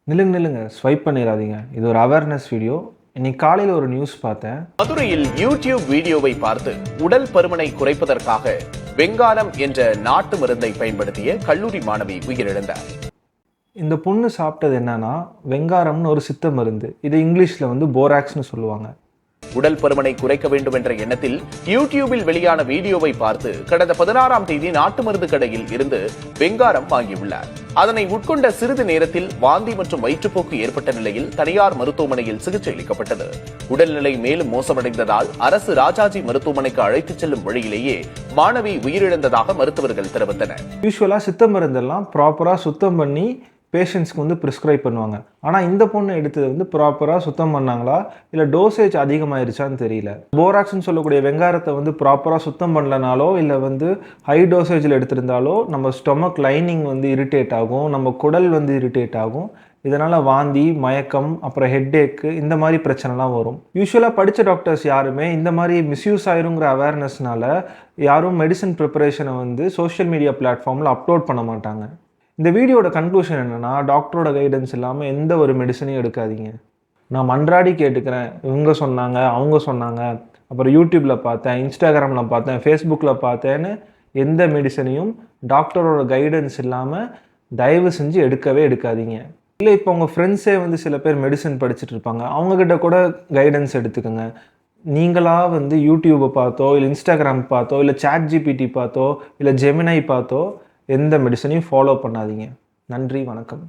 நில்லுங்க ஸ்வைப் பண்ணிடாதீங்க. இது ஒரு அவேர்னஸ் வீடியோ. இன்னைக்கு காலையில் ஒரு நியூஸ் பார்த்தேன். மதுரையில் யூடியூப் வீடியோவை பார்த்து உடல் பருமனை குறைப்பதற்காக வெங்காரம் என்ற நாட்டு மருந்தை பயன்படுத்திய கல்லூரி மாணவி உயிரிழந்தார். இந்த பொண்ணு சாப்பிட்டது என்னன்னா வெங்காரம்னு ஒரு சித்த மருந்து. இது இங்கிலீஷ்ல போராக்ஸ்னு சொல்லுவாங்க. உடல் பருமனை குறைக்க வேண்டும் என்ற எண்ணத்தில் யூடியூபில் வெளியான வீடியோவை பார்த்து கடந்த 16ஆம் தேதி நாட்டு மருந்து கடையில் இருந்து வெங்காரம் வாங்கியுள்ளார். அதனை உட்கொண்ட சிறிது நேரத்தில் வாந்தி மற்றும் வயிற்றுப்போக்கு ஏற்பட்ட நிலையில் தனியார் மருத்துவமனையில் சிகிச்சை அளிக்கப்பட்டது. உடல்நிலை மேலும் மோசமடைந்ததால் அரசு ராஜாஜி மருத்துவமனைக்கு அழைத்துச் செல்லும் வழியிலேயே மாணவி உயிரிழந்ததாக மருத்துவர்கள் தெரிவித்தனர். யூஸ்வலா சித்த மருந்தெல்லாம் ப்ராப்பரா சுத்தம் பண்ணி பேஷண்ட்ஸ்க்கு ப்ரிஸ்கிரைப் பண்ணுவாங்க. ஆனால் இந்த பொண்ணு எடுத்தது ப்ராப்பராக சுத்தம் பண்ணாங்களா இல்லை டோசேஜ் அதிகமாயிருச்சான்னு தெரியல. போராக்ஸ்ன்னு சொல்லக்கூடிய வெங்காரத்தை ப்ராப்பராக சுத்தம் பண்ணலனாலோ இல்லை ஹை டோசேஜில் எடுத்திருந்தாலோ நம்ம ஸ்டொமக் லைனிங் இரிட்டேட் ஆகும், நம்ம குடல் இரிட்டேட் ஆகும். இதனால் வாந்தி, மயக்கம், அப்புறம் ஹெட்டேக்கு இந்த மாதிரி பிரச்சனைலாம் வரும். யூஸ்வலாக படித்த டாக்டர்ஸ் யாருமே இந்த மாதிரி மிஸ்யூஸ் ஆயிருங்கிற அவேர்னஸ்னால யாரும் மெடிசன் ப்ரிப்பரேஷனை சோஷியல் மீடியா பிளாட்ஃபார்மில் அப்லோட் பண்ண மாட்டாங்க. இந்த வீடியோட கன்க்ளூஷன் என்னென்னா, டாக்டரோட கைடன்ஸ் இல்லாமல் எந்த ஒரு மெடிசனையும் எடுக்காதீங்க. நான் மன்றாடி கேட்டுக்கிறேன். இவங்க சொன்னாங்க, அவங்க சொன்னாங்க, அப்புறம் யூடியூப்பில் பார்த்தேன், இன்ஸ்டாகிராமில் பார்த்தேன், ஃபேஸ்புக்கில் பார்த்தேன்னு எந்த மெடிசனையும் டாக்டரோட கைடன்ஸ் இல்லாமல் தயவு செஞ்சு எடுக்கவே எடுக்காதீங்க. இல்லை இப்போ உங்கள் ஃப்ரெண்ட்ஸே சில பேர் மெடிசன் படிச்சுட்டு இருப்பாங்க, அவங்கக்கிட்ட கூட கைடன்ஸ் எடுத்துக்கோங்க. நீங்களாக யூடியூப்பை பார்த்தோ இல்லை இன்ஸ்டாகிராம் பார்த்தோ இல்லை சாட் ஜிபிடி பார்த்தோ இல்லை ஜெமினை பார்த்தோ எந்த மெடிசனையும் ஃபாலோ பண்ணாதீங்க. நன்றி, வணக்கம்.